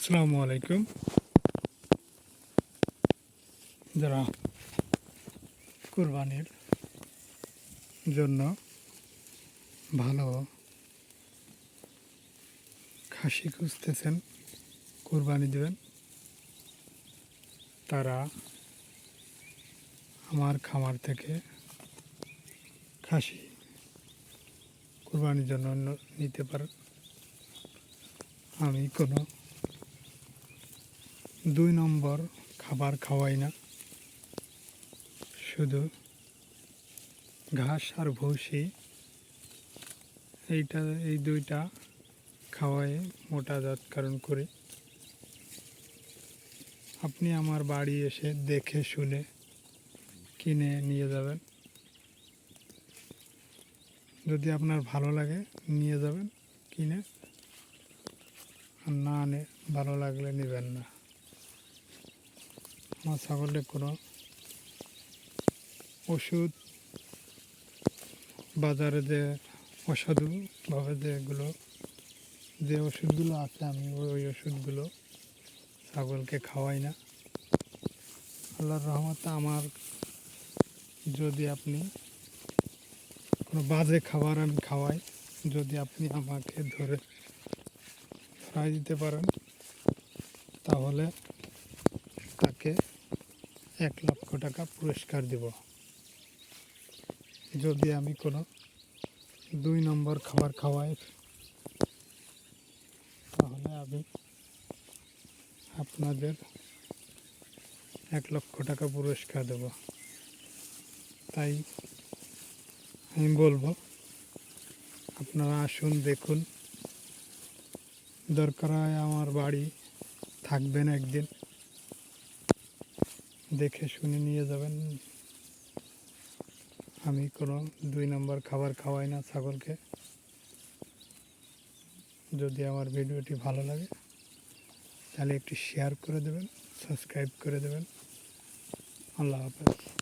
আসসালামু আলাইকুম। যারা কুরবানির জন্য ভালো খাসি খুঁজতেছেন, কুরবানি দেবেন, তারা আমার খামার থেকে খাসি কুরবানির জন্য নিতে পারেন। আমি কোনো 2 নম্বর খাবার খাওয়াই না, শুধু ঘাস আর ভুসি এই দুইটা খাওয়াই মোটাজাতকরণ করি। আপনি আমার বাড়ি এসে দেখে শুনে কিনে নিয়ে যাবেন। যদি আপনার ভালো লাগে নিয়ে যাবেন কিনে, আর না ভালো লাগলে নেবেন না। আমার ছাগলের কোনো ওষুধ বাজারে যে অসাধুভাবে যে ওষুধগুলো আছে, আমি ওই ওষুধগুলো ছাগলকে খাওয়াই না। আল্লাহর রহমতে আমার যদি আপনি কোনো বাজে খাবার আমি খাওয়াই, যদি আপনি আমাকে ধরাই দিতে পারেন, তাহলে তাকে 1,00,000 টাকা পুরস্কার দেব। যদি আমি কোনো 2 নম্বর খাবার খাওয়াই, তাহলে আমি আপনাদের 1,00,000 টাকা পুরস্কার দেব। তাই আমি বলবো, আপনারা আসুন, দেখুন, দরকার হয় আমার বাড়ি থাকবেন একদিন, দেখে শুনে নিয়ে যাবেন। আমি কোনো 2 নম্বর খাবার খাওয়াই না ছাগলকে। যদি আমার ভিডিওটি ভালো লাগে তাহলে একটু শেয়ার করে দেবেন, সাবস্ক্রাইব করে দেবেন। আল্লাহ হাফেজ।